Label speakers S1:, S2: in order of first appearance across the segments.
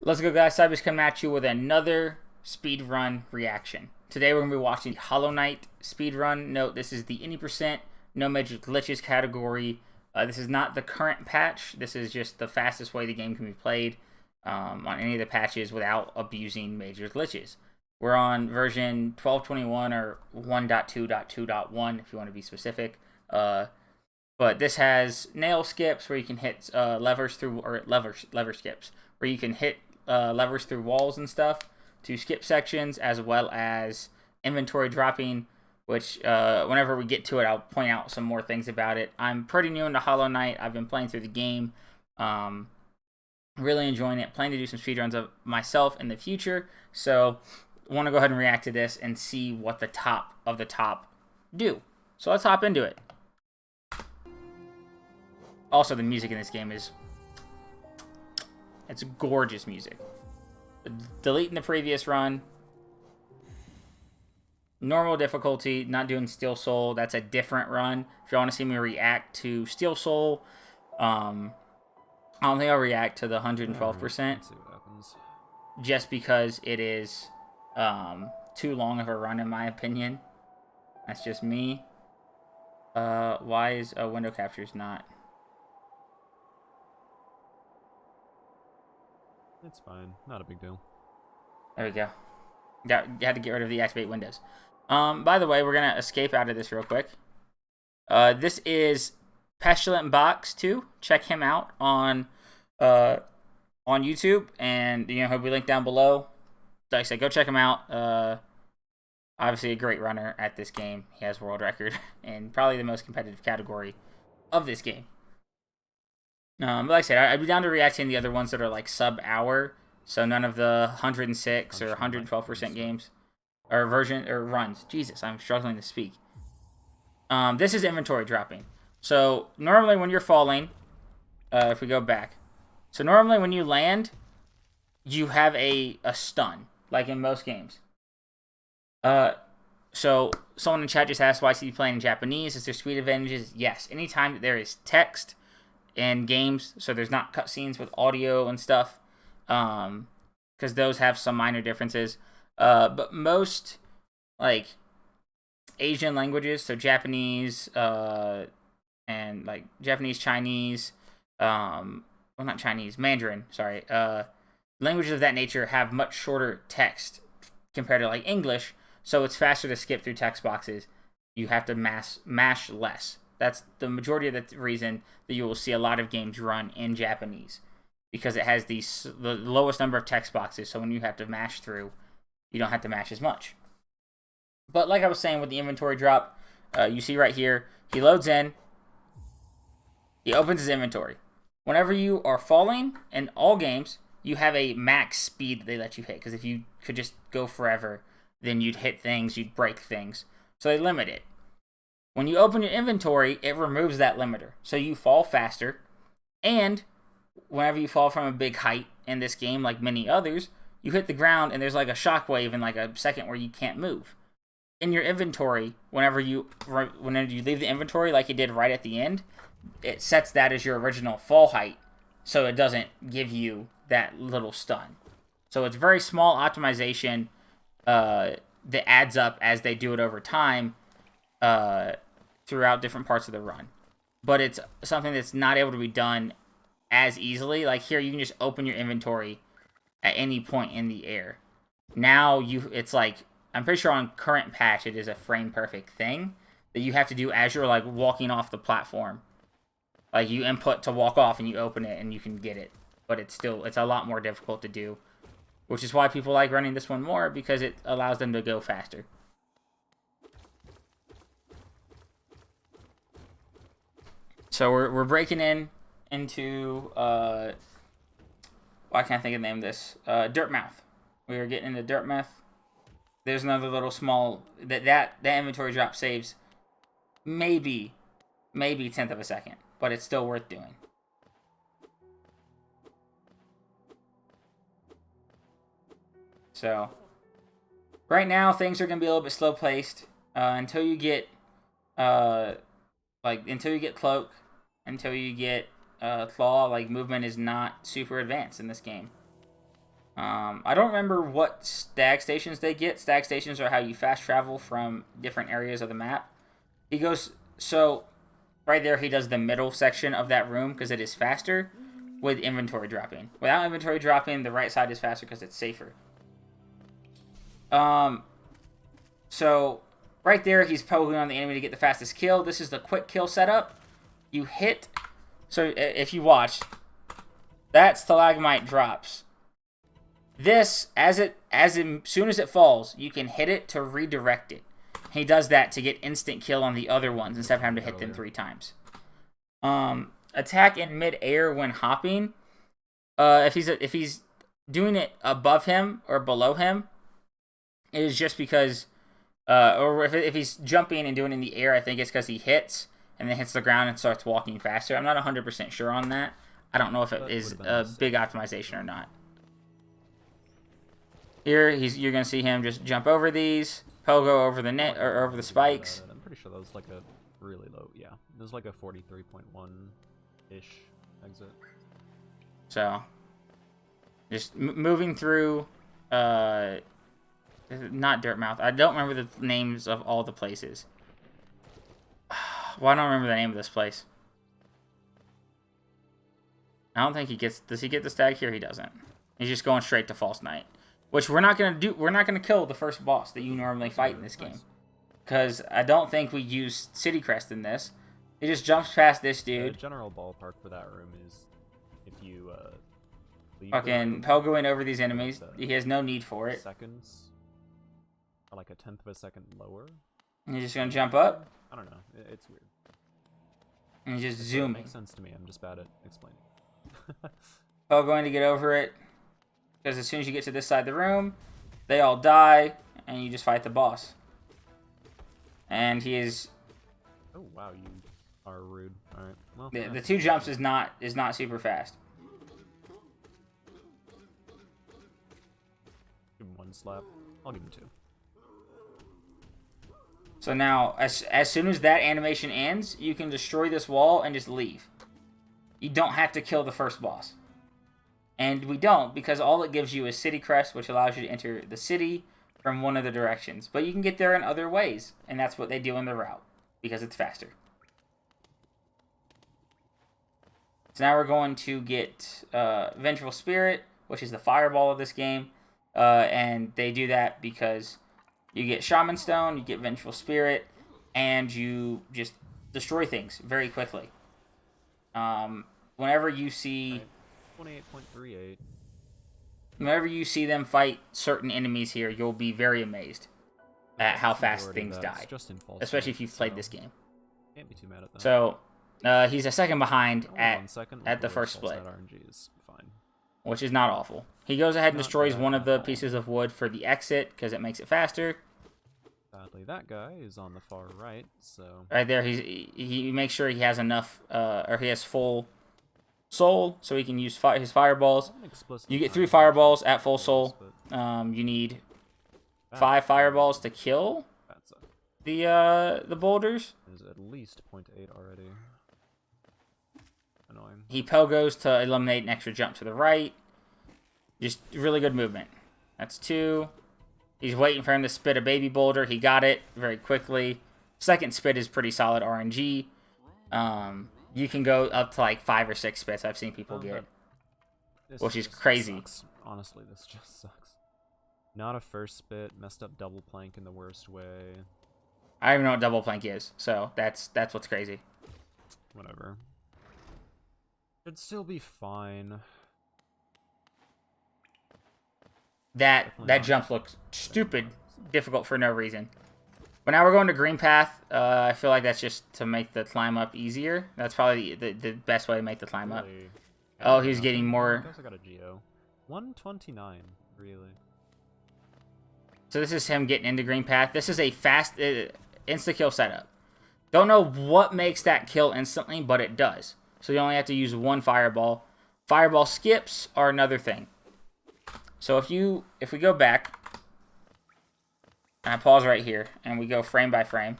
S1: Let's go, guys. Cybeast coming at you with another speedrun reaction. Today we're going to be watching Hollow Knight speedrun. Note, this is the any percent, no major glitches category. This is not the current patch. This is just the fastest way the game can be played on any of the patches without abusing major glitches. We're on version 12.21 or 1.2.2.1 if you want to be specific. But this has nail skips where you can hit levers through, or lever skips, where you can hit levers through walls and stuff to skip sections, as well as inventory dropping, which whenever we get to it, I'll point out some more things about it. I'm pretty new into Hollow Knight. I've been playing through the game. Really enjoying it. Planning to do some speedruns of myself in the future. So I want to go ahead and react to this and see what the top of the top do. So let's hop into it. Also, the music in this game it's gorgeous music. Deleting the previous run. Normal difficulty, not doing Steel Soul. That's a different run. If you want to see me react to Steel Soul, I don't think I'll react to the 112%.
S2: Let's see what happens.
S1: Just because it is too long of a run, in my opinion. That's just me. Why is window captures not?
S2: It's fine. Not a big deal.
S1: There we go. You had to get rid of the activate windows. By the way, we're going to escape out of this real quick. This is Pestilent Box 2. Check him out on YouTube. And, he'll be linked down below. Like I said, go check him out. Obviously a great runner at this game. He has world record and probably the most competitive category of this game. But like I said, I'd be down to reacting to the other ones that are like sub-hour. So none of the 106 or 112% games. Or runs. Jesus, I'm struggling to speak. This is inventory dropping. So normally when you're falling, if we go back. So normally when you land, you have a stun, like in most games. So someone in chat just asked why is he playing in Japanese? Is there speed advantages? Yes. Anytime that there is text in games, so there's not cutscenes with audio and stuff, because those have some minor differences. But most like Asian languages, so Japanese, and like Japanese, Chinese, well, not Chinese, Mandarin, sorry, languages of that nature have much shorter text compared to like English, so it's faster to skip through text boxes. You have to mash less. That's the majority of the reason that you will see a lot of games run in Japanese, because it has the lowest number of text boxes, so when you have to mash through, you don't have to mash as much. But like I was saying with the inventory drop, you see right here, he loads in, he opens his inventory. Whenever you are falling in all games, you have a max speed that they let you hit, because if you could just go forever, then you'd hit things, you'd break things. So they limit it. When you open your inventory, it removes that limiter. So you fall faster, and whenever you fall from a big height in this game, like many others, you hit the ground and there's like a shockwave in like a second where you can't move. In your inventory, whenever you leave the inventory like you did right at the end, it sets that as your original fall height, so it doesn't give you that little stun. So it's very small optimization that adds up as they do it over time throughout different parts of the run. But it's something that's not able to be done as easily. Like here, you can just open your inventory at any point in the air. Now it's like, I'm pretty sure on current patch it is a frame perfect thing that you have to do as you're like walking off the platform. Like you input to walk off and you open it and you can get it. But it's a lot more difficult to do, which is why people like running this one more, because it allows them to go faster. So we're breaking into why can't I think of the name of this? Dirt Mouth. We are getting into Dirt Mouth. There's another little small that inventory drop saves maybe 1/10 of a second, but it's still worth doing. So right now things are gonna be a little bit slow paced until you get until you get cloak, until you get claw. Like movement is not super advanced in this game. I don't remember what stag stations they get. Stag stations are how you fast travel from different areas of the map. He goes, so right there he does the middle section of that room because it is faster with inventory dropping. Without inventory dropping, the right side is faster because it's safer. So right there he's poking on the enemy to get the fastest kill. This is the quick kill setup. You hit, so if you watch, that stalagmite drops. This, as soon as it falls, you can hit it to redirect it. He does that to get instant kill on the other ones instead of having to hit them 3 times. Attack in mid-air when hopping. If he's doing it above him or below him, it is just because, or if he's jumping and doing it in the air, I think it's because he hits and then hits the ground and starts walking faster. I'm not 100% sure on that. I don't know if it is a big optimization or not. Here, you're gonna see him just jump over these, pogo over the net or over the spikes.
S2: I'm pretty sure that was like a really low. Yeah, there's like a 43.1-ish exit.
S1: So, just moving through. Not Dirtmouth. I don't remember the names of all the places. Well, I don't remember the name of this place. I don't think he gets. Does he get the stag here? He doesn't. He's just going straight to False Knight. Which we're not gonna do. We're not gonna kill the first boss that you normally fight in this game, because I don't think we use City Crest in this. He just jumps past this dude.
S2: The general ballpark for that room is if you
S1: fucking pogoing over these enemies. He has no need for it.
S2: Seconds, or like a 1/10 of a second lower.
S1: And you're just gonna jump up.
S2: I don't know. It's weird.
S1: And you're just zooming.
S2: It makes sense to me. I'm just bad at explaining.
S1: Pogoing to get over it. Because as soon as you get to this side of the room, they all die, and you just fight the boss. And he is...
S2: Oh, wow, you are rude. Alright, well...
S1: The 2 jumps is not super fast.
S2: Give him 1 slap. I'll give him 2.
S1: So now, as soon as that animation ends, you can destroy this wall and just leave. You don't have to kill the first boss. And we don't, because all it gives you is City Crest, which allows you to enter the city from one of the directions. But you can get there in other ways, and that's what they do in the route, because it's faster. So now we're going to get Vengeful Spirit, which is the fireball of this game. And they do that because you get Shaman Stone, you get Vengeful Spirit, and you just destroy things very quickly. Whenever you see...
S2: 28.38.
S1: Whenever you see them fight certain enemies here, you'll be very amazed at how fast things die. Especially if you've played this game.
S2: Can't be too mad at that.
S1: So, he's a second behind at the first split.
S2: RNG is fine.
S1: Which is not awful. He goes ahead and destroys one of the pieces of wood for the exit, because it makes it faster.
S2: Sadly, that guy is on the far right, so...
S1: Right there, he makes sure he has enough, or he has full soul, so he can use his fireballs. You get 3 fireballs at full soul. You need 5 fireballs to kill the boulders.
S2: There's at least 0.8 already. Annoying.
S1: He pogos to eliminate an extra jump to the right. Just really good movement. That's 2. He's waiting for him to spit a baby boulder. He got it very quickly. Second spit is pretty solid RNG. You can go up to like 5 or 6 spits. I've seen people get, which is crazy.
S2: Sucks. Honestly, this just sucks. Not a first spit. Messed up double plank in the worst way.
S1: I don't even know what double plank is, so that's what's crazy.
S2: Whatever. Should still be fine.
S1: That jump looks stupid, difficult for no reason. But now we're going to green path. I feel like that's just to make the climb up easier. That's probably the best way to make the climb up. Oh, he's getting more.
S2: I guess I got a Geo. 129, really.
S1: So this is him getting into green path. This is a fast insta-kill setup. Don't know what makes that kill instantly, but it does. So you only have to use 1 fireball. Fireball skips are another thing. So if we go back, and I pause right here, and we go frame by frame.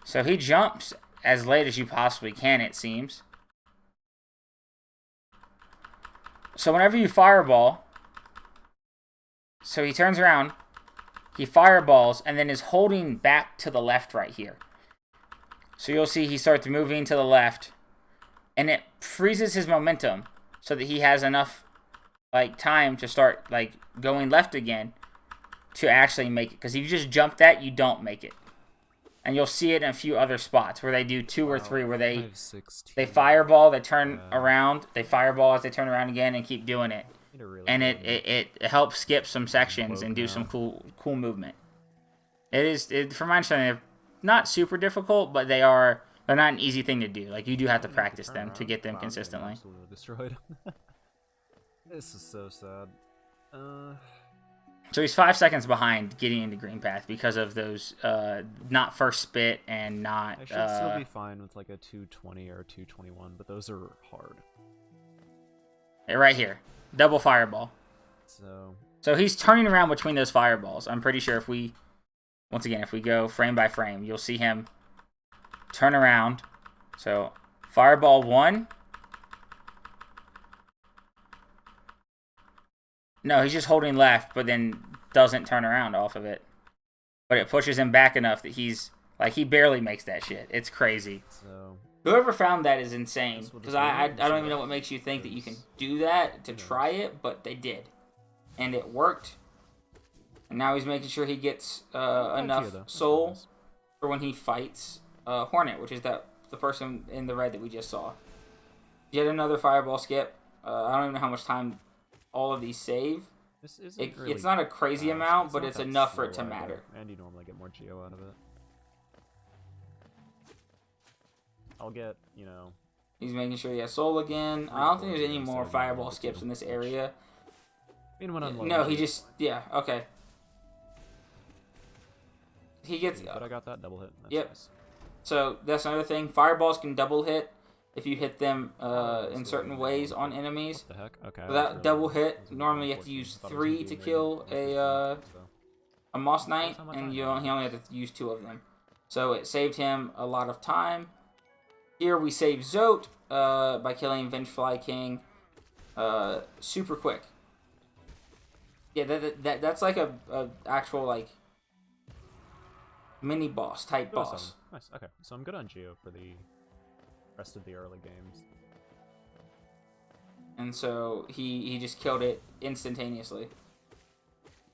S1: So he jumps as late as you possibly can, it seems. So whenever you fireball, So he turns around, he fireballs, and then is holding back to the left right here. So you'll see he starts moving to the left, and it freezes his momentum so that he has enough like time to start like going left again to actually make it. Because if you just jump that, you don't make it. And you'll see it in a few other spots where they do 2 or 3 where they fireball, they turn around, they fireball as they turn around again and keep doing it. And it helps skip some sections and do some cool movement. From my understanding, they're not super difficult, but they're not an easy thing to do. Like, you do have to practice them to get them consistently.
S2: Absolutely destroyed. This is so sad.
S1: So he's 5 seconds behind getting into green path because of those not first spit and not.
S2: I should still be fine with like a 220 or a 221, but those are hard.
S1: Right here, double fireball. So he's turning around between those fireballs. I'm pretty sure if we go frame by frame, you'll see him turn around. So fireball 1. No, he's just holding left, but then doesn't turn around off of it. But it pushes him back enough that he barely makes that shit. It's crazy.
S2: So
S1: whoever found that is insane. Because I don't even know what makes you think that you can do that to try it, but they did. And it worked. And now he's making sure he gets enough soul for when he fights Hornet, which is the person in the red that we just saw. Yet another fireball skip. I don't even know how much time all of these save. It's not a crazy amount, but it's enough for it to matter.
S2: And you normally get more geo out of it. I'll get,
S1: He's making sure he has soul again. I don't think there's any more fireball skips in this area. No, he just... Yeah, okay. He gets...
S2: But I got that double hit. That's
S1: yep.
S2: Nice.
S1: So, that's another thing. Fireballs can double hit if you hit them in certain ways on enemies.
S2: What the heck? Okay.
S1: So that double hit, normally you have to use 3 to kill a Moss Knight, and he only have to use 2 of them. So it saved him a lot of time. Here we save Zote by killing Vengeful King super quick. Yeah, that's like a actual like mini boss type boss.
S2: Nice. Okay, so I'm good on Geo for the rest of the early games.
S1: And so he just killed it instantaneously.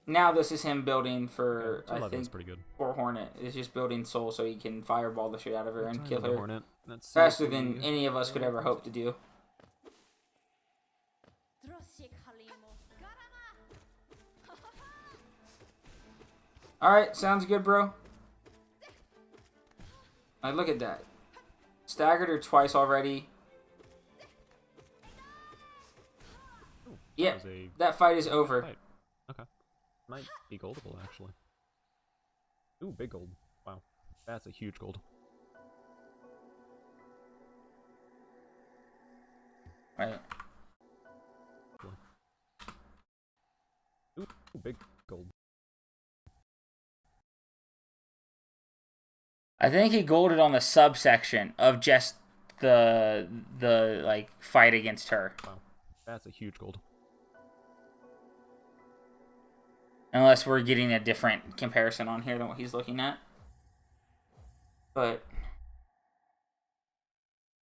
S1: Now this is him building for, I think,
S2: pretty good.
S1: for Hornet. It's just building soul so he can fireball the shit out of her and kill her
S2: Hornet. That's
S1: faster than any of us could ever hope to do. Alright, sounds good, bro. Like, look at that. Staggered her twice already. Yep, that fight is over.
S2: Okay. Might be goldable, actually. Ooh, big gold. Wow. That's a huge gold.
S1: Right.
S2: Ooh, big gold.
S1: I think he golded on the subsection of just the like fight against her.
S2: Wow. That's a huge gold.
S1: Unless we're getting a different comparison on here than what he's looking at. But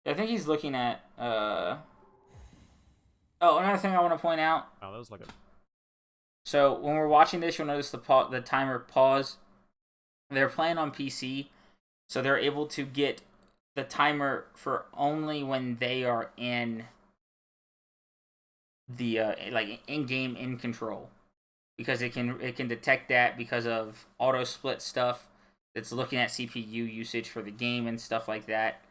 S1: I think he's looking at oh, another thing I want to point out.
S2: Oh, that was like a...
S1: So when we're watching this, you'll notice the timer pause. They're playing on PC, so they're able to get the timer for only when they are in the like in-game in control. Because it can detect that because of auto split stuff that's looking at CPU usage for the game and stuff like that.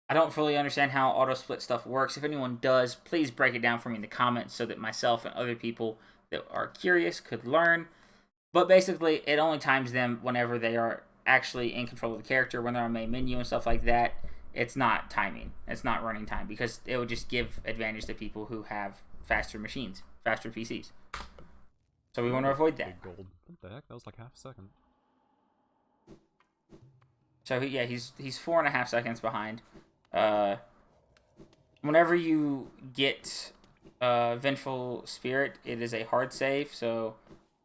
S1: I don't fully understand how auto split stuff works. If anyone does, please break it down for me in the comments so that myself and other people that are curious could learn. But basically, it only times them whenever they are actually in control of the character, when they're on main menu and stuff like that. It's not timing. It's not running time because it would just give advantage to people who have faster machines, faster PCs. So we want to avoid that.
S2: Big gold. What the heck? That was like half a second.
S1: So he's 4.5 seconds behind. Whenever you get Vengeful Spirit, it is a hard save. So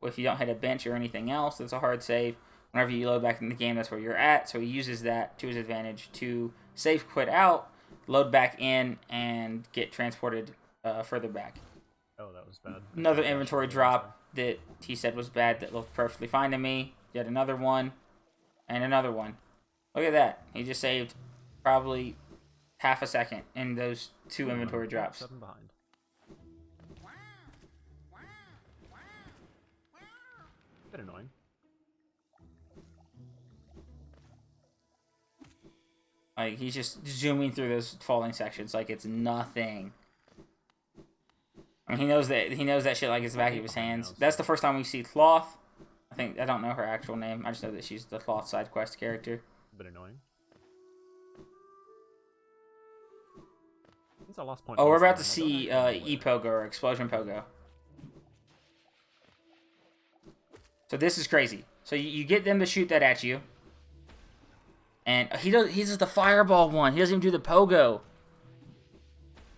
S1: if you don't hit a bench or anything else, that's a hard save. Whenever you load back in the game, that's where you're at. So he uses that to his advantage to save quit out, load back in, and get transported further back.
S2: Oh, that was bad.
S1: Another inventory drop that he said was bad that looked perfectly fine to me. Yet another one, and another one. Look at that. He just saved probably half a second in those 2 inventory drops.
S2: 7 behind. Bit annoying.
S1: Like, he's just zooming through those falling sections like it's nothing. I mean, he knows that shit like it's the back of his hands. That's the first time we see Cloth. I don't know her actual name. I just know that she's the Cloth side quest character.
S2: Bit annoying. Since I lost point.
S1: Oh, we're about to see E-Pogo or Explosion Pogo. So this is crazy. So you get them to shoot that at you. And he does the fireball one. He doesn't even do the pogo.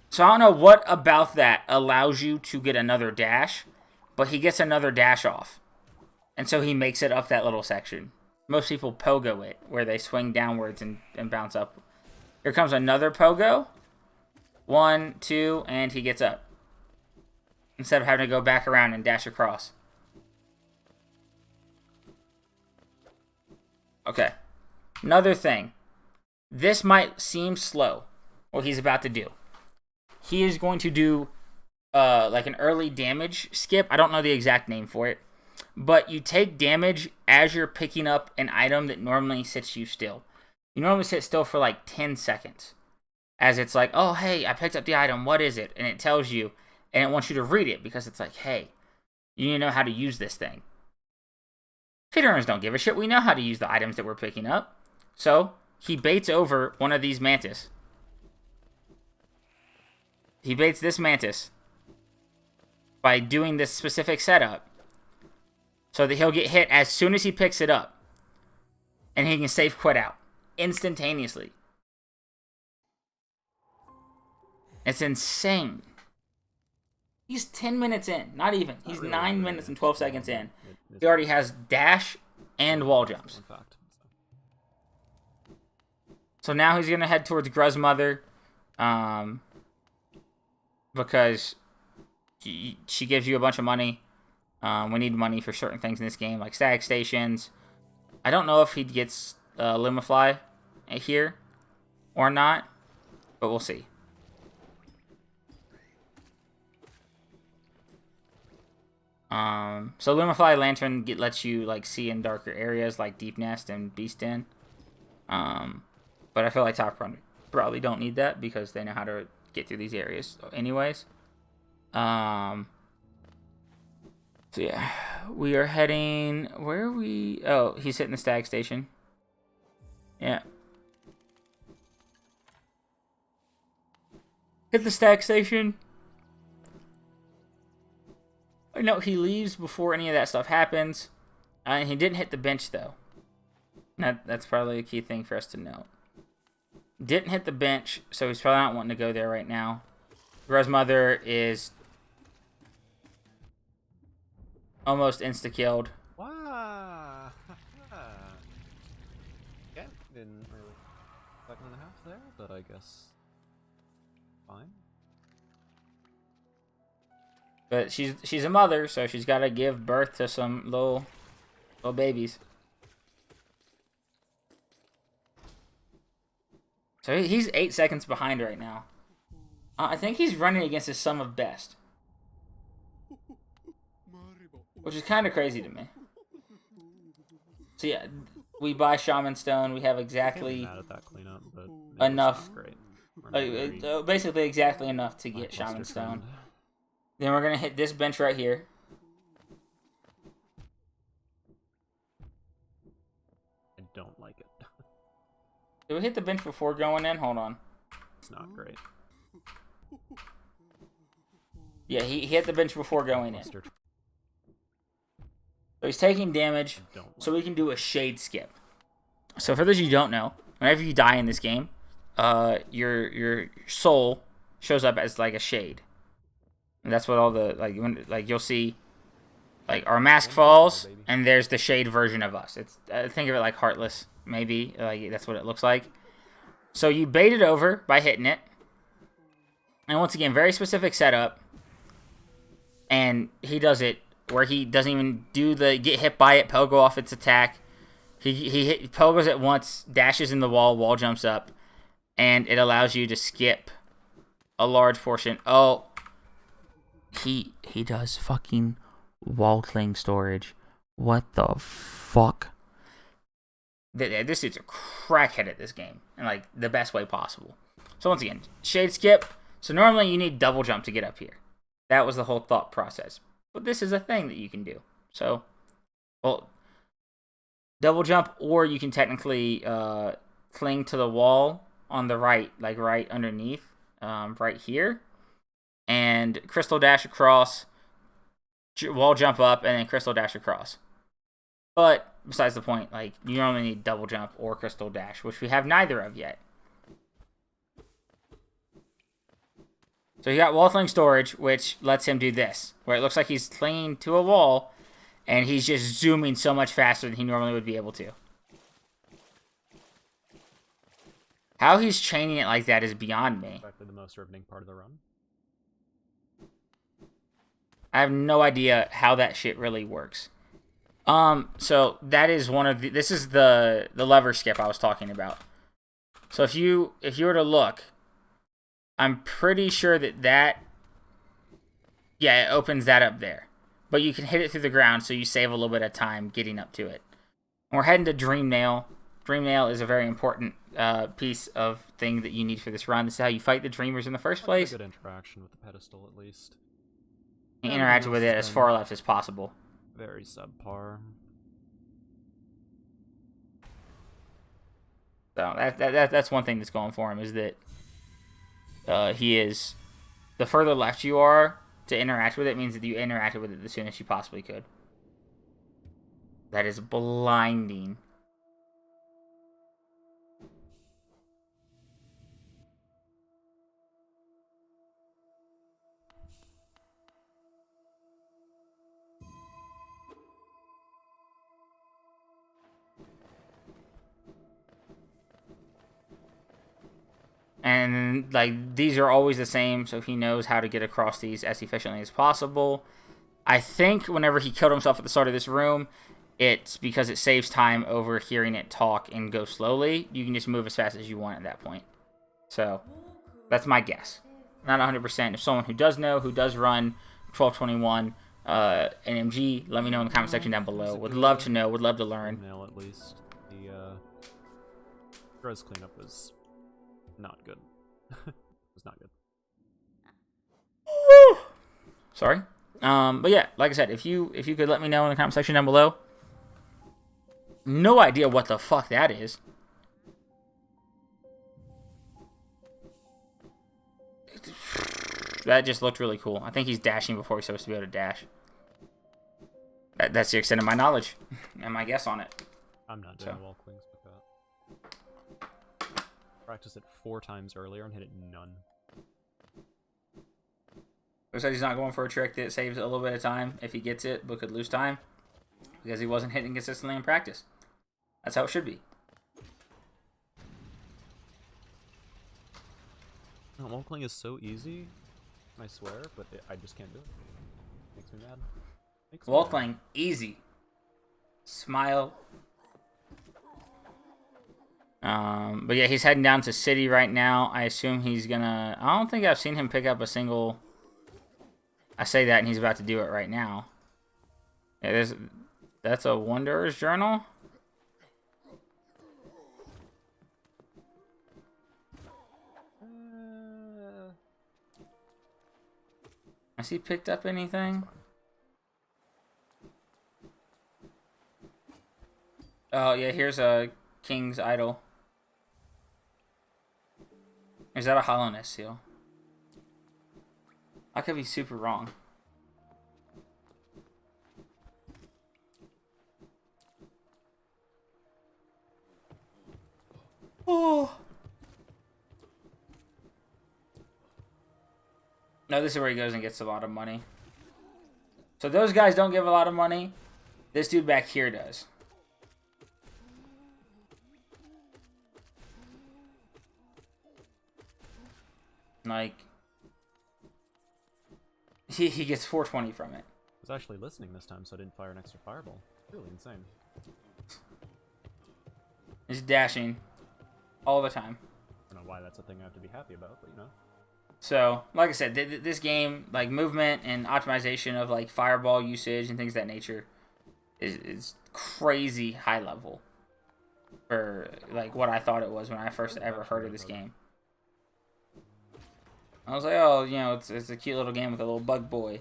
S1: So I don't know what about that allows you to get another dash, but he gets another dash off. And so he makes it up that little section. Most people pogo it, where they swing downwards and bounce up. Here comes another pogo. 1, 2, and he gets up. Instead of having to go back around and dash across. Okay. Another thing. This might seem slow, what he's about to do. He is going to do like an early damage skip. I don't know the exact name for it. But you take damage as you're picking up an item that normally sits you still. You normally sit still for like 10 seconds. As it's like, oh, hey, I picked up the item. What is it? And it tells you. And it wants you to read it because it's like, hey, you need to know how to use this thing. Speedrunners don't give a shit. We know how to use the items that we're picking up. So, he baits over one of these mantis. He baits this mantis by doing this specific setup so that he'll get hit as soon as he picks it up. And he can save quit out instantaneously. It's insane. He's 10 minutes in. Not even. He's 9 minutes and 12 seconds in. He already has dash and wall jumps. So now he's going to head towards Gruzmother. Because she gives you a bunch of money. We need money for certain things in this game, like static stations. I don't know if he gets Lumifly here or not, but we'll see. So Lumify Lantern lets you like see in darker areas like Deep Nest and Beast Den. But I feel like Top Run probably don't need that because they know how to get through these areas anyways. So yeah, we are heading, where are we? Oh, he's hitting the stag station. Yeah. Hit the stag station. No, he leaves before any of that stuff happens. He didn't hit the bench, though. That's probably a key thing for us to note. Didn't hit the bench, so he's probably not wanting to go there right now. Gruzmother is almost insta-killed.
S2: Wow. Yeah, didn't really second and a half there, but I guess fine.
S1: But she's a mother, so she's got to give birth to some little babies. So he's 8 seconds behind right now. I think he's running against his sum of best. Which is kind of crazy to me. So yeah, we buy Shaman Stone. We have exactly
S2: mad at that cleanup, but
S1: enough.
S2: Great.
S1: Basically exactly enough to get Shaman Stone. Then we're going to hit this bench right here.
S2: I don't like it.
S1: Did we hit the bench before going in? Hold on.
S2: It's not great.
S1: Yeah, he hit the bench before going in. So he's taking damage, so we can do a shade skip. So for those of you who don't know, whenever you die in this game, your soul shows up as like a shade. And that's what all the, like you'll see Like, our mask falls, and there's the shade version of us. It's think of it like Heartless, maybe. Like, that's what it looks like. So you bait it over by hitting it. And once again, very specific setup. And he does it where he doesn't even do the get hit by it, Pogo off its attack. He Pogos it once, dashes in the wall jumps up, and it allows you to skip a large portion. Oh, he does fucking wall cling storage. What the fuck? This dude's a crackhead at this game, in like the best way possible. So once again, shade skip. So normally you need double jump to get up here. That was the whole thought process. But this is a thing that you can do. So, well, double jump, or you can technically cling to the wall on the right, like right underneath, right here, and crystal dash across, wall jump up, and then crystal dash across. But besides the point, like, you only need double jump or crystal dash, which we have neither of yet. So you got wall cling storage, which lets him do this, where it looks like he's clinging to a wall, and he's just zooming so much faster than he normally would be able to. How he's chaining it like that is beyond me.
S2: Exactly the most riveting part of the run.
S1: I have no idea how that shit really works. So that is one of the, this is the lever skip I was talking about. So if you were to look, I'm pretty sure that yeah, it opens that up there. But you can hit it through the ground, so you save a little bit of time getting up to it. And we're heading to Dream Nail. Dream Nail is a very important piece of thing that you need for this run. This is how you fight the Dreamers in the first place.
S2: Good interaction with the pedestal, at least.
S1: You interact with it as far left as possible.
S2: Very subpar.
S1: So that's one thing that's going for him, is that he is, the further left you are to interact with it means that you interacted with it as soon as you possibly could. That is blinding. And, like, these are always the same, so he knows how to get across these as efficiently as possible. I think whenever he killed himself at the start of this room, it's because it saves time over hearing it talk and go slowly. You can just move as fast as you want at that point. So, that's my guess. Not 100%. If someone who does know, who does run 1221 NMG, let me know in the comment section down below. Would love to know, would love to learn.
S2: Nail, at least. The Drez cleanup was not good. It was not good.
S1: Sorry. But yeah, like I said, if you could let me know in the comment section down below. No idea what the fuck that is. That just looked really cool. I think he's dashing before he's supposed to be able to dash. That's the extent of my knowledge and my guess on it.
S2: I'm not doing wall clings with that. Practiced it 4 times earlier and hit it none.
S1: Looks like he's not going for a trick that saves a little bit of time if he gets it, but could lose time because he wasn't hitting consistently in practice. That's how it should be.
S2: No, wall cling is so easy, I swear, but I just can't do it. Makes me mad.
S1: Wall cling, easy. Smile. But yeah, he's heading down to City right now. I assume he's gonna... I don't think I've seen him pick up a single... I say that and he's about to do it right now. Yeah, that's a Wanderer's Journal. Has he picked up anything? Oh yeah, here's a King's Idol. Is that a Hollowness seal? I could be super wrong. Oh. No, this is where he goes and gets a lot of money. So those guys don't give a lot of money. This dude back here does. Like, he gets 420 from it.
S2: I was actually listening this time, so I didn't fire an extra fireball. Really insane.
S1: He's dashing all the time.
S2: I don't know why that's a thing I have to be happy about, but you know.
S1: So, like I said, this game, like, movement and optimization of, like, fireball usage and things of that nature is crazy high level for, like, what I thought it was when I first ever heard of this game. I was like, oh, you know, it's a cute little game with a little bug boy.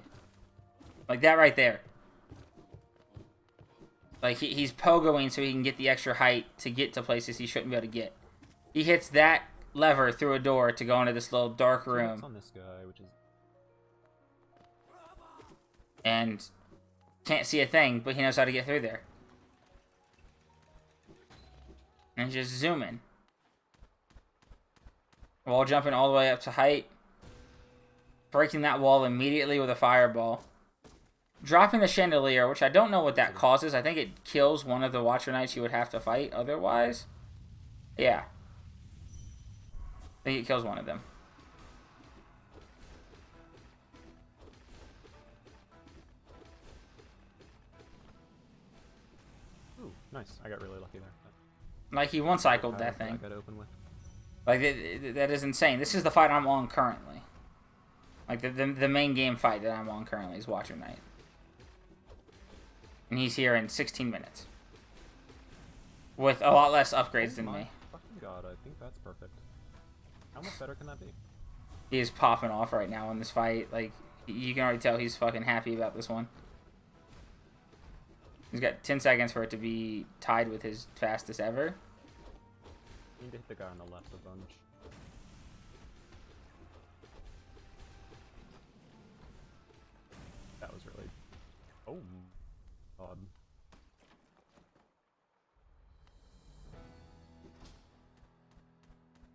S1: Like that right there. Like, he's pogoing so he can get the extra height to get to places he shouldn't be able to get. He hits that lever through a door to go into this little dark room.
S2: On this guy, which is...
S1: And can't see a thing, but he knows how to get through there. And just zooming. Wall jumping all the way up to height. Breaking that wall immediately with a fireball. Dropping the chandelier, which I don't know what that causes. I think it kills one of the Watcher Knights you would have to fight otherwise. Yeah. I think it kills one of them.
S2: Ooh, nice. I got really lucky there.
S1: Like, he one-cycled that thing.
S2: I got open with.
S1: Like, that is insane. This is the fight I'm on currently. Like, the main game fight that I'm on currently is Watcher Knight. And he's here in 16 minutes. With a lot less upgrades than me.
S2: Fucking god, I think that's perfect. How much better can that be?
S1: He is popping off right now in this fight. Like, you can already tell he's fucking happy about this one. He's got 10 seconds for it to be tied with his fastest ever.
S2: Need to hit the guy on the left a bunch. That was really... Oh, odd.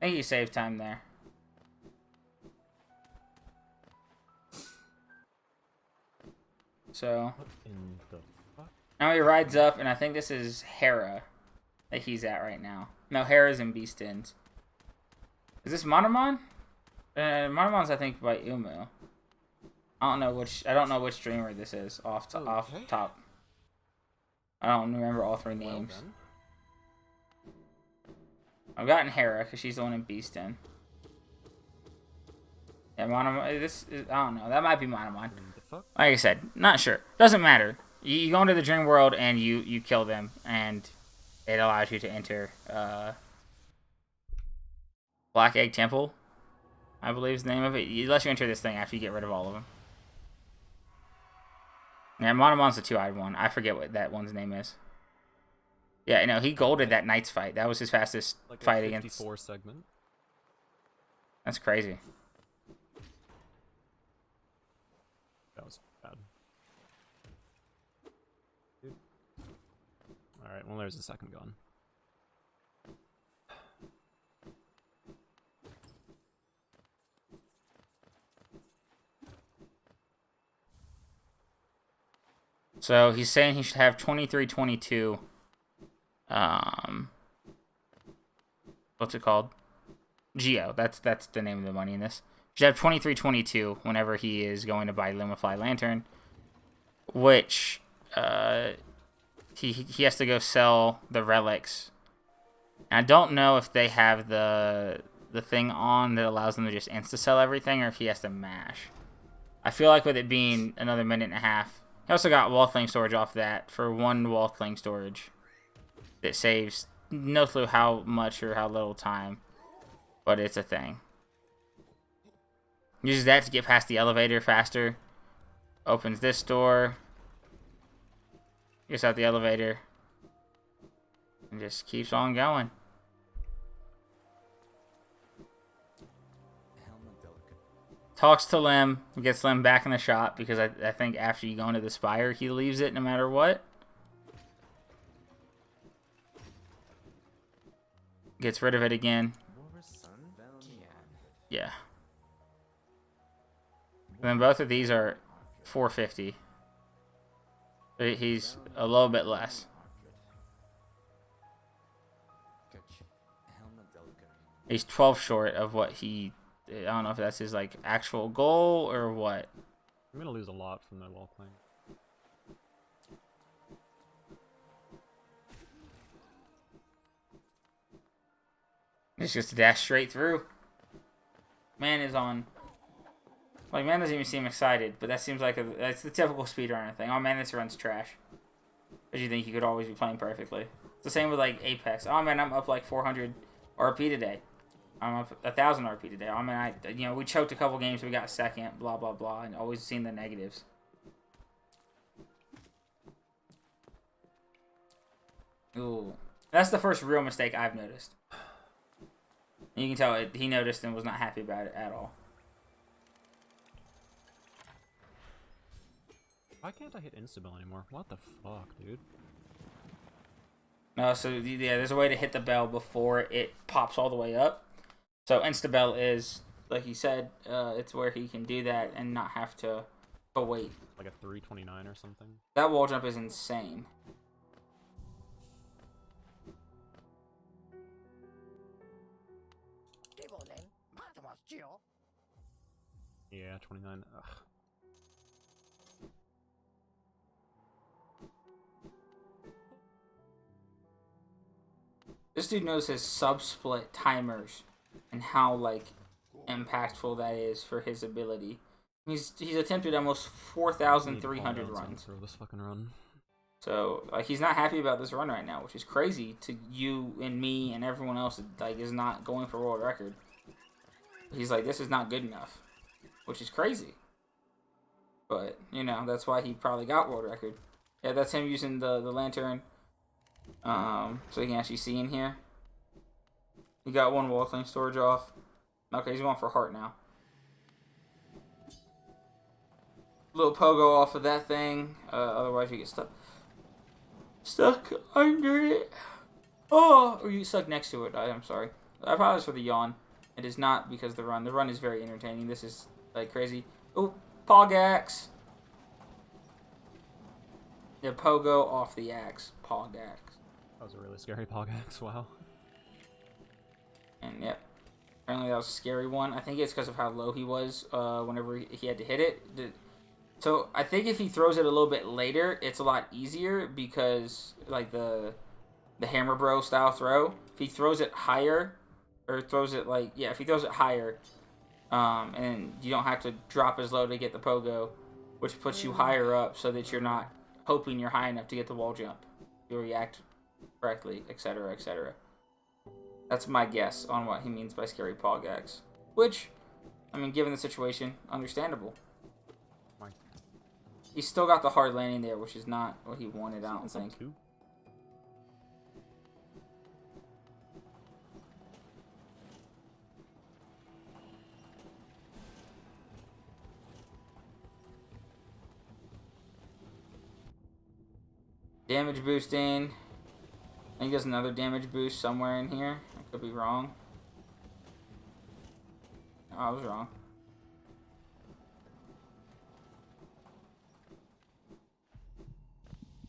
S1: I think he saved time there. So...
S2: What in the fuck?
S1: Now he rides up, and I think this is Hera that he's at right now. No, Hera's in Beast Ends. Is this Monomon? Monomon's, I think, by Umu. I don't know which streamer this is off top. I don't remember all three names.
S2: Well,
S1: I've gotten Hera because she's the one in Beast End. Yeah, Monomon. I don't know. That might be Monomon. Like I said, not sure. Doesn't matter. You go into the dream world and you kill them, and it allows you to enter Black Egg Temple, I believe is the name of it. You let you enter this thing after you get rid of all of them. Yeah, Monomon's the two-eyed one. I forget what that one's name is. Yeah, no, he golded that Knights fight. That was his fastest
S2: like
S1: fight
S2: a
S1: against.
S2: 54 segment.
S1: That's crazy.
S2: That was bad. Dude. All right, well, there's the second gun.
S1: So he's saying he should have 2322. What's it called? Geo. That's the name of the money in this. Should have 2322 whenever he is going to buy Lumify Lantern, which he has to go sell the relics. And I don't know if they have the thing on that allows them to just insta sell everything, or if he has to mash. I feel like with it being another minute and a half. He also got wall cling storage off that for one wall cling storage. That saves no clue how much or how little time, but it's a thing. Uses that to get past the elevator faster. Opens this door. Gets out the elevator. And just keeps on going. Talks to Lim. Gets Lim back in the shop because I think after you go into the Spire, he leaves it no matter what. Gets rid of it again. Yeah. And then both of these are 450. He's a little bit less. He's 12 short of what he... I don't know if that's his like actual goal or what.
S2: I'm gonna lose a lot from that wall climb.
S1: It's just a dash straight through. Man is on... Like, man doesn't even seem excited, but that seems like that's the typical speedrunner thing. Oh, man, this run's trash. Because you think you could always be playing perfectly. It's the same with, like, Apex. Oh, man, I'm up, like, 400 RP today. I'm up 1,000 RP today. I mean, we choked a couple games, we got second, blah, blah, blah, and always seen the negatives. Ooh. That's the first real mistake I've noticed. And you can tell he noticed and was not happy about it at all.
S2: Why can't I hit instabill anymore? What the fuck, dude?
S1: No, so yeah, there's a way to hit the bell before it pops all the way up. So instabell is, like he said, it's where he can do that and not have to wait.
S2: Like a 329 or something?
S1: That wall jump is insane.
S2: Yeah, 29. Ugh.
S1: This dude knows his sub-split timers and how, like, impactful that is for his ability. He's attempted almost 4,300 runs.
S2: Through this fucking run.
S1: So, like, he's not happy about this run right now, which is crazy to you and me and everyone else that, like, is not going for world record. He's like, this is not good enough, which is crazy. But, you know, that's why he probably got world record. Yeah, that's him using the lantern. So you can actually see in here. He got one wall clean storage off. Okay, he's going for heart now. Little pogo off of that thing. Otherwise you get stuck under it. Oh, or you stuck next to it. I'm sorry. I apologize for the yawn. It is not because of the run. The run is very entertaining. This is like crazy. Oh, Pogax. Yeah, pogo off the axe. Pogax.
S2: That was a really scary Pogax, wow.
S1: And yep. Apparently that was a scary one. I think it's because of how low he was whenever he had to hit it. So I think if he throws it a little bit later, it's a lot easier because like the Hammer Bro style throw. If he throws it higher, or throws it like, yeah, if he throws it higher, and you don't have to drop as low to get the pogo, which puts you higher up so that you're not hoping you're high enough to get the wall jump. You'll react correctly, etc., etc. That's my guess on what he means by scary Pogax. Which, I mean, given the situation, understandable. He's still got the hard landing there, which is not what he wanted, I don't think. Damage boosting. I think there's another damage boost somewhere in here. I could be wrong. Oh, I was wrong.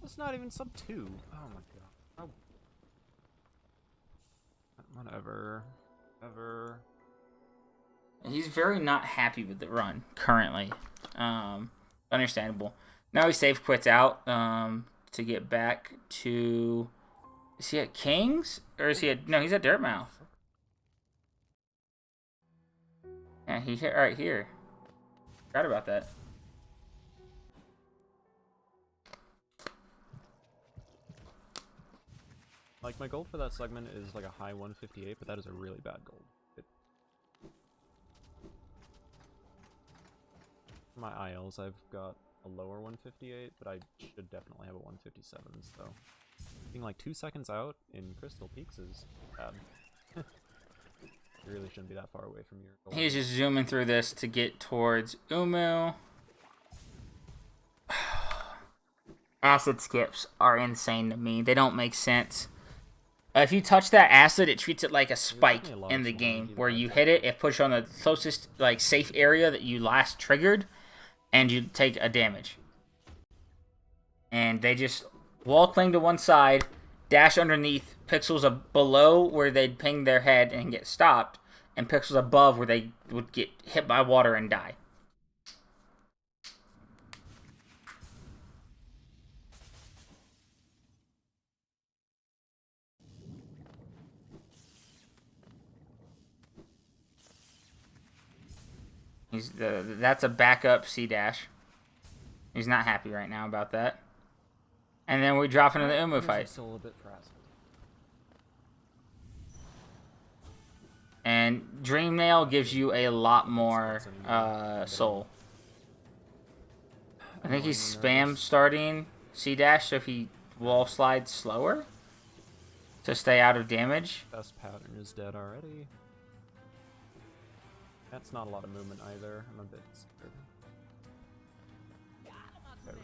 S2: That's not even sub 2. Oh my god. Oh. Whatever. Ever.
S1: And he's very not happy with the run currently. Understandable. Now he save quits out to get back to... Is he at Kings? Or is he at... No, he's at Dirtmouth. Yeah, he's right here. Forgot about that.
S2: Like, my gold for that segment is like a high 158, but that is a really bad gold. For my ILs, I've got a lower 158, but I should definitely have a 157, so... Being like 2 seconds out in Crystal Peaks is bad. You really shouldn't be that far away from your goal.
S1: He's just zooming through this to get towards Umu. Acid skips are insane to me. They don't make sense. If you touch that acid, it treats it like a spike in the game. Where you hit it, it puts you on the closest like safe area that you last triggered, and you take a damage. and they just wall cling to one side, dash underneath pixels below where they'd ping their head and get stopped, and pixels above where they would get hit by water and die. That's a backup C dash. He's not happy right now about that. And then we drop into the Umu fight.
S2: Still a little bit frazzled.
S1: And Dream Nail gives you a lot more soul. I think he's spam starting C dash so he wall slides slower to stay out of damage.
S2: Best pattern is dead already. That's not a lot of movement either. I'm a bit scared. Okay.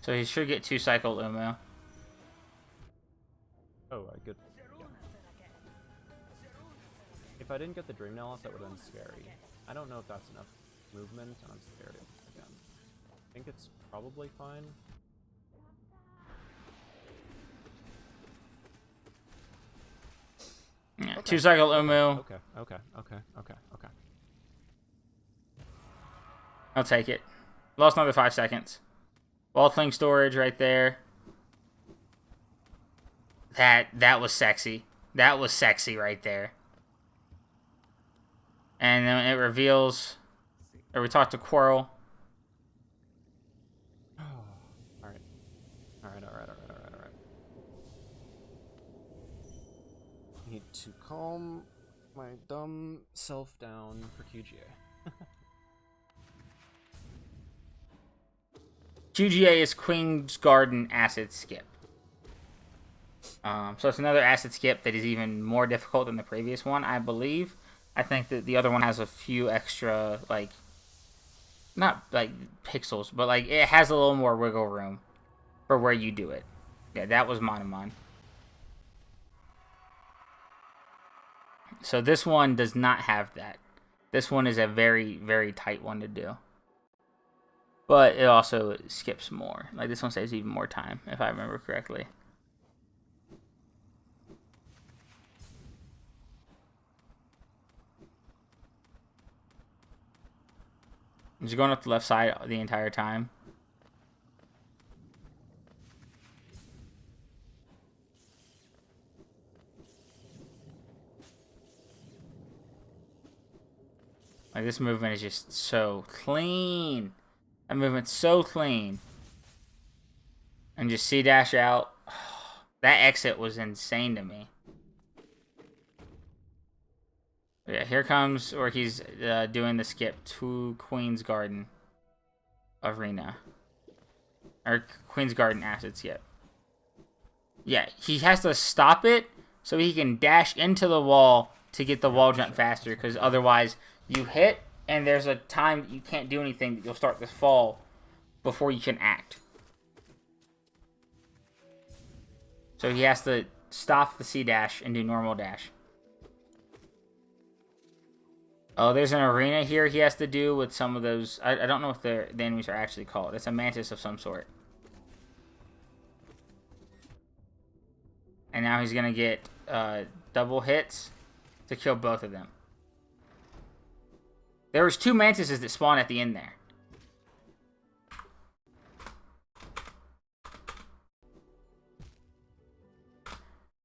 S1: So he should get 2 cycle Umu.
S2: Oh, good. Yeah. If I didn't get the Dream Nail off, that would have been scary. I don't know if that's enough movement, and I'm scared again. I think it's probably fine.
S1: Yeah, okay. 2 cycle Umu.
S2: Okay.
S1: I'll take it. Lost another 5 seconds. Wall cling storage right there. That was sexy. That was sexy right there. And then it reveals, or we talk to Quarrel.
S2: Alright. Need to calm my dumb self down for QGA.
S1: QGA is Queen's Garden acid skip. So it's another acid skip that is even more difficult than the previous one, I believe. I think that the other one has a few extra, like, not like pixels, but like it has a little more wiggle room for where you do it. Yeah, that was Monomon. So this one does not have that. This one is a very, very tight one to do. But it also skips more. Like this one saves even more time, if I remember correctly. Just going up the left side the entire time. Like this movement is just so clean. That movement's so clean. And just C dash out. That exit was insane to me. Yeah, here comes, or he's doing the skip to Queen's Garden Arena. Or Queen's Garden acid skip. Yeah, he has to stop it so he can dash into the wall to get the wall jump faster, because otherwise you hit and there's a time you can't do anything that you'll start to fall before you can act. So he has to stop the C dash and do normal dash. Oh, there's an arena here he has to do with some of those. I don't know what the enemies are actually called. It's a mantis of some sort. And now he's going to get double hits to kill both of them. There was 2 mantises that spawn at the end there.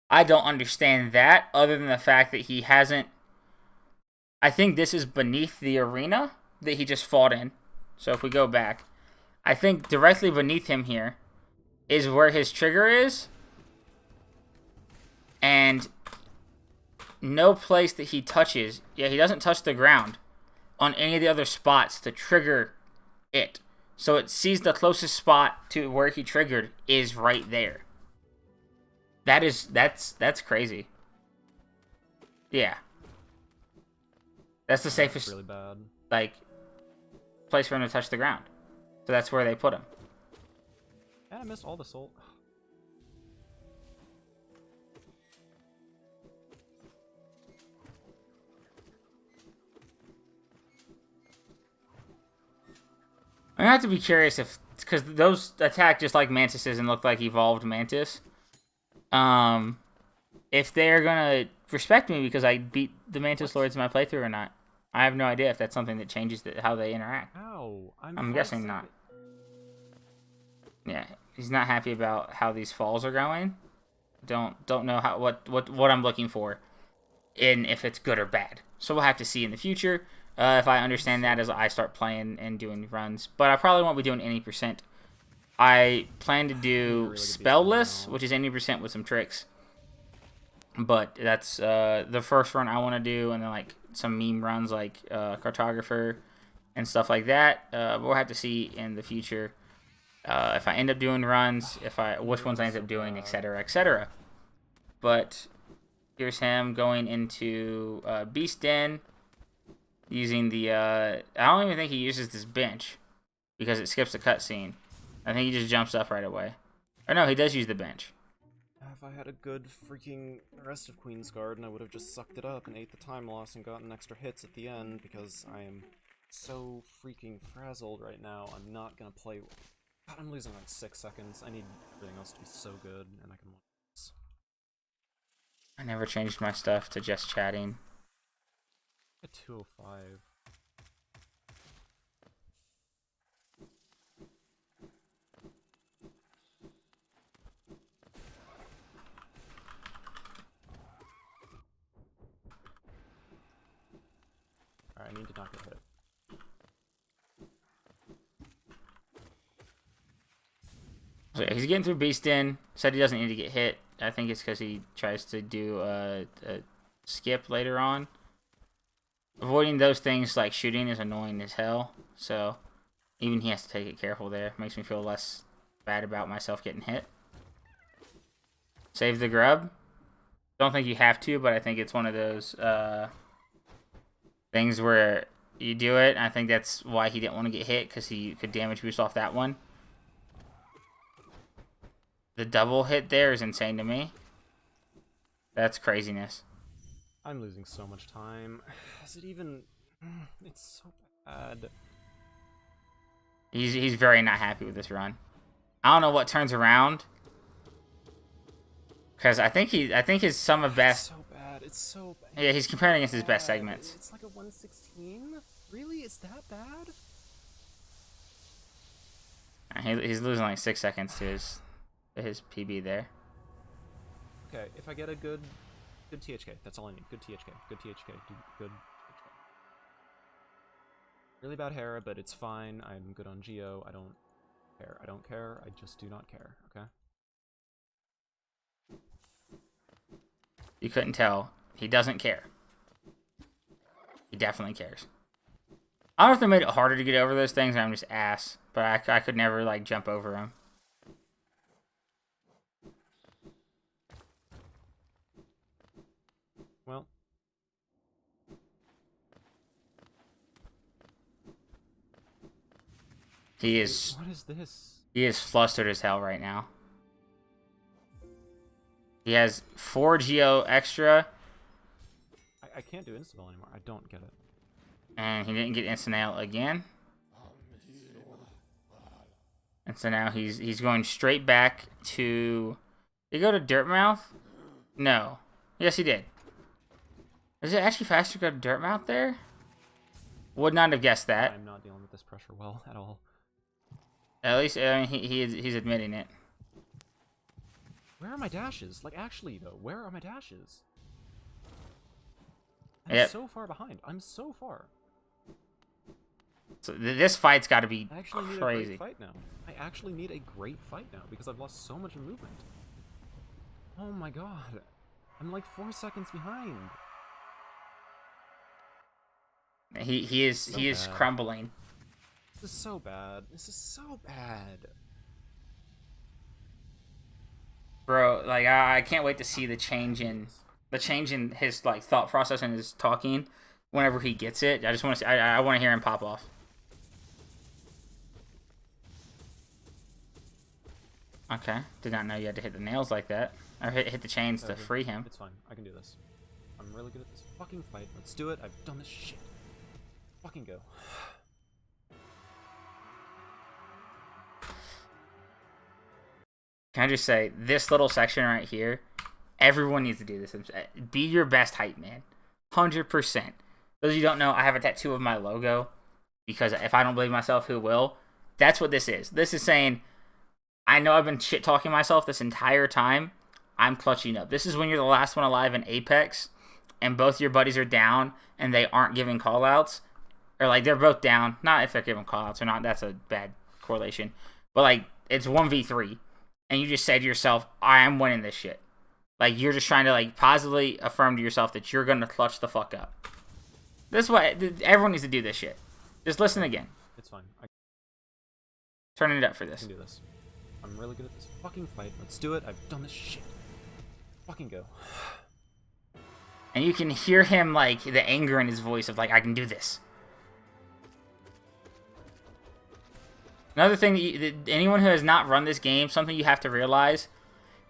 S1: I don't understand that, other than the fact that he hasn't... I think this is beneath the arena that he just fought in. So if we go back, I think directly beneath him here is where his trigger is. And no place that he touches, yeah, he doesn't touch the ground on any of the other spots to trigger it. So it sees the closest spot to where he triggered is right there. That's crazy. Yeah. That's the safest,
S2: really bad.
S1: Like, place for him to touch the ground. So that's where they put him.
S2: And I missed all the soul.
S1: I have to be curious if, because those attack just like mantises and look like evolved mantis. If they're gonna respect me because I beat the mantis lords in my playthrough or not. I have no idea if that's something that changes how they interact.
S2: How?
S1: I'm guessing not. Yeah, he's not happy about how these falls are going. Don't know how what I'm looking for, and if it's good or bad. So we'll have to see in the future if I understand that as I start playing and doing runs. But I probably won't be doing any percent. I plan to do spellless, which is any percent with some tricks. But that's the first run I want to do, and then like some meme runs like cartographer and stuff like that. We'll have to see in the future if I end up doing runs, which ones I end up doing, etc., etc. But here's him going into Beast Den using the. I don't even think he uses this bench because it skips the cutscene. I think he just jumps up right away. Or no, he does use the bench.
S2: If I had a good freaking rest of Queen's Guard, I would have just sucked it up and ate the time loss and gotten extra hits at the end, because I am so freaking frazzled right now. I'm not gonna play. God, I'm losing like 6 seconds. I need everything else to be so good, and I can win this.
S1: I never changed my stuff to just chatting.
S2: At 205. Alright, I need to not get hit.
S1: So he's getting through Beast Den. Said he doesn't need to get hit. I think it's because he tries to do a skip later on. Avoiding those things like shooting is annoying as hell. So even he has to take it careful there. Makes me feel less bad about myself getting hit. Save the grub. Don't think you have to, but I think it's one of those things where you do it. And I think that's why he didn't want to get hit, because he could damage boost off that one. The double hit there is insane to me. That's craziness.
S2: I'm losing so much time. Is it even... It's so bad.
S1: He's very not happy with this run. I don't know what turns around. Because I think his some of best...
S2: It's so bad. It's so bad.
S1: Yeah, he's comparing against his best segments.
S2: It's like a 116? Really? It's that bad?
S1: He's losing like 6 seconds to his PB there.
S2: Okay, if I get a good THK, that's all I need. Good THK. Good THK. Good THK. Really bad Hera, but it's fine. I'm good on Geo. I don't care. I don't care. I just do not care, okay?
S1: You couldn't tell. He doesn't care. He definitely cares. I don't know if they made it harder to get over those things, and I'm just ass. But I could never, like, jump over them.
S2: Well.
S1: He is...
S2: What is this?
S1: He is flustered as hell right now. He has 4 Geo extra.
S2: I can't do Instable anymore. I don't get it.
S1: And he didn't get Instant Nail again. And so now he's going straight back to... Did he go to Dirtmouth? No. Yes, he did. Is it actually faster to go to Dirtmouth there? Would not have guessed that.
S2: I'm not dealing with this pressure well at all.
S1: At least, I mean, he's admitting it.
S2: Where are my dashes? Like, actually, though, where are my dashes? I'm so far behind. I'm so far.
S1: So this fight's got to be
S2: I actually
S1: crazy.
S2: need a great fight now. I actually need a great fight now because I've lost so much movement. Oh my god. I'm like 4 seconds behind.
S1: He is crumbling.
S2: This is so bad. This is so bad.
S1: Bro, like I can't wait to see the change in his like thought process and his talking whenever he gets it. I just want to see, I want to hear him pop off. Okay, did not know you had to hit the nails like that. Or hit the chains to free him.
S2: It's fine. I can do this. I'm really good at this fucking fight. Let's do it. I've done this shit. Fucking go.
S1: can I just say, this little section right here, everyone needs to do this. Be your best hype man. 100%. Those of you who don't know, I have a tattoo of my logo, because if I don't believe myself, who will? That's what this is. This is saying, I know I've been shit-talking myself this entire time. I'm clutching up. This is when you're the last one alive in Apex, and both your buddies are down, and they aren't giving callouts. Or, like, they're both down. Not if they're giving callouts or not. That's a bad correlation. But, like, it's 1v3. And you just say to yourself, I am winning this shit. Like, you're just trying to, like, positively affirm to yourself that you're going to clutch the fuck up. This is what everyone needs to do this shit. Just listen again.
S2: It's fine.
S1: Turning it up for this.
S2: I can do this. I'm really good at this fucking fight. Let's do it. I've done this shit. Fucking go.
S1: And you can hear him, like, the anger in his voice of, like, I can do this. Another thing that anyone who has not run this game, something you have to realize,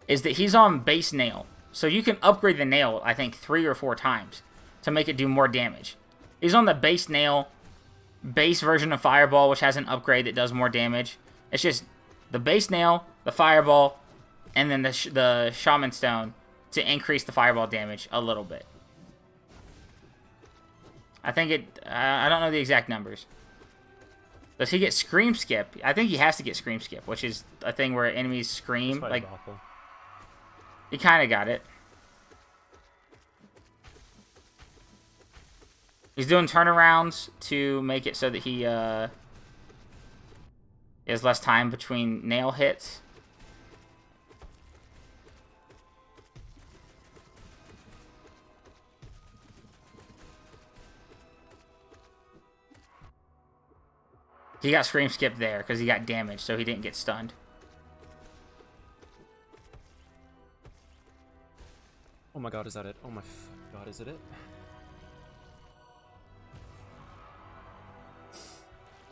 S1: is that he's on base nail. So you can upgrade the nail, I think, 3 or 4 times to make it do more damage. He's on the base nail, base version of Fireball, which has an upgrade that does more damage. It's just the base nail, the Fireball, and then the Shaman Stone to increase the Fireball damage a little bit. I think I don't know the exact numbers. Does he get Scream Skip? I think he has to get Scream Skip, which is a thing where enemies scream. Like,
S2: awful.
S1: He kind of got it. He's doing turnarounds to make it so that he has less time between nail hits. He got Scream Skip there because he got damaged, so he didn't get stunned.
S2: Oh my god, is that it? Oh my god, is it it?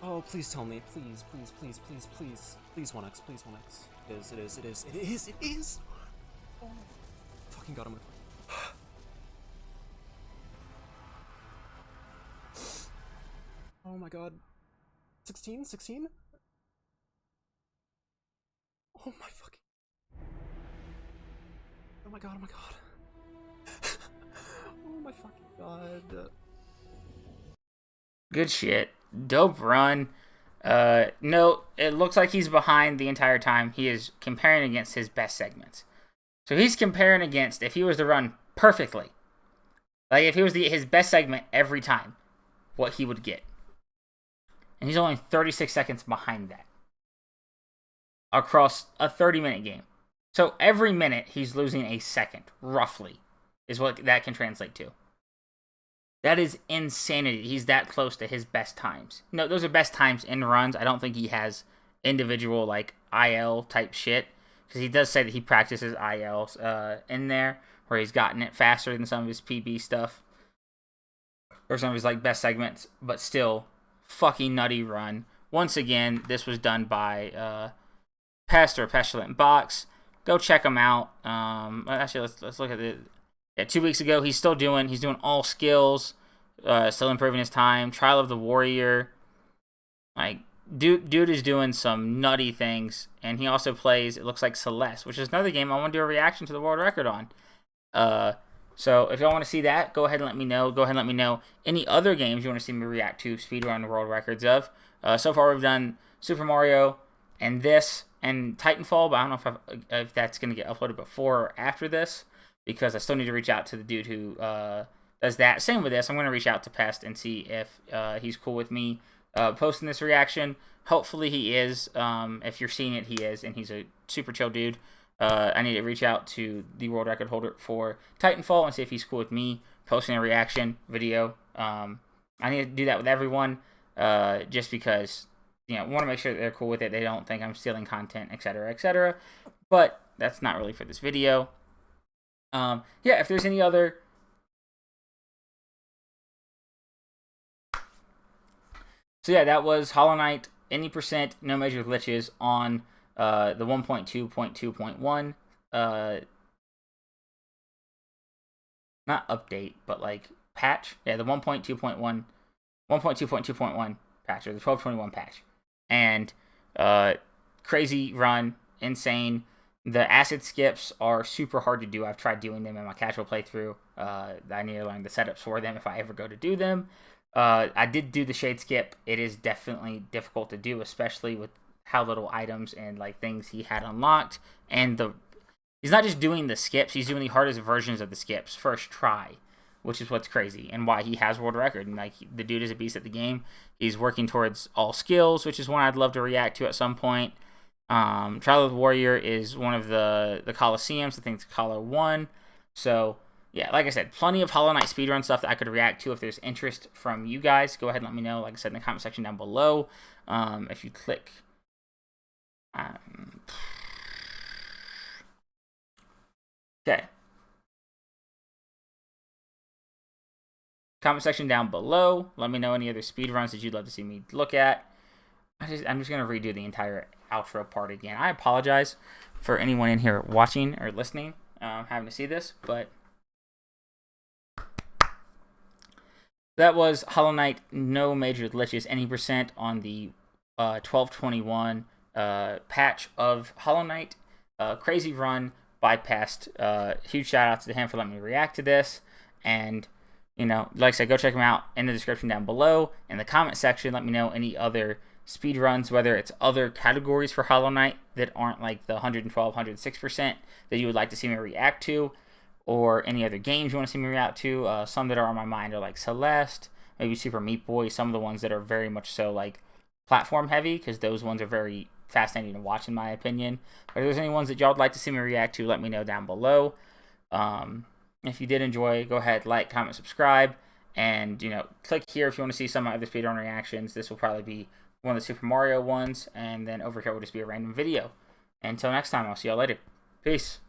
S2: Oh, please tell me. Please, please, please, please, please. Please 1x, please 1x. It is, it is, it is, it is, it is! Oh, fucking got him with... Oh my god. 16? 16? Oh my fucking... Oh my god, oh my god. Oh my fucking god.
S1: Good shit. Dope run. No, it looks like he's behind the entire time. He is comparing against his best segments. So he's comparing against, if he was to run perfectly, like if he was his best segment every time, what he would get. And he's only 36 seconds behind that across a 30-minute game. So every minute he's losing a second, roughly, is what that can translate to. That is insanity. He's that close to his best times. No, those are best times in runs. I don't think he has individual, like, IL type shit. Because he does say that he practices ILs in there, where he's gotten it faster than some of his PB stuff. Or some of his, like, best segments. But still, fucking nutty run. Once again, this was done by Pest or Pestilent Box. Go check him out. Actually, let's look at it. Yeah, 2 weeks ago, he's doing all skills, still improving his time. Trial of the Warrior. Like, dude is doing some nutty things. And he also plays, it looks like, Celeste, which is another game I want to do a reaction to the world record on. So if y'all want to see that, go ahead and let me know. Go ahead and let me know any other games you want to see me react to, speedrun the world records of. So far, we've done Super Mario and this and Titanfall, but I don't know if that's going to get uploaded before or after this, because I still need to reach out to the dude who does that. Same with this. I'm going to reach out to Pest and see if he's cool with me posting this reaction. Hopefully he is. If you're seeing it, he is, and he's a super chill dude. I need to reach out to the world record holder for Titanfall and see if he's cool with me posting a reaction video. I need to do that with everyone, just because, you know, I want to make sure that they're cool with it. They don't think I'm stealing content, etc., etc. But that's not really for this video. Yeah, if there's any other... So yeah, that was Hollow Knight, any percent, no major glitches on the 1.2.2.1, not update, but like patch. Yeah, the 1.2.2.1 patch, or the 12.21 patch. And crazy run, insane. The acid skips are super hard to do. I've tried doing them in my casual playthrough. I need to learn the setups for them if I ever go to do them. I did do the shade skip. It is definitely difficult to do, especially with how little items and like things he had unlocked. And he's not just doing the skips; he's doing the hardest versions of the skips first try, which is what's crazy and why he has world record. And like the dude is a beast at the game. He's working towards all skills, which is one I'd love to react to at some point. Trial of the Warrior is one of the Coliseums. I think it's Colo 1. So, yeah, like I said, plenty of Hollow Knight speedrun stuff that I could react to. If there's interest from you guys, go ahead and let me know, like I said, in the comment section down below. If you click... okay. Comment section down below. Let me know any other speedruns that you'd love to see me look at. I'm just going to redo the entire outro part again. I apologize for anyone in here watching or listening, having to see this, but that was Hollow Knight, no major glitches, any percent on the 1221 patch of Hollow Knight. Crazy run, bypassed. Huge shout out to him for letting me react to this, and you know, like I said, go check him out in the description down below. In the comment section, let me know any other speedruns, whether it's other categories for Hollow Knight that aren't like the 112, 106% that you would like to see me react to, or any other games you want to see me react to. Some that are on my mind are like Celeste, maybe Super Meat Boy, some of the ones that are very much so like platform heavy, because those ones are very fascinating to watch in my opinion. But if there's any ones that y'all would like to see me react to, let me know down below. If you did enjoy, go ahead, like, comment, subscribe, and, you know, click here if you want to see some of my other speedrun reactions. This will probably be one of the Super Mario ones, and then over here will just be a random video. Until next time, I'll see y'all later. Peace.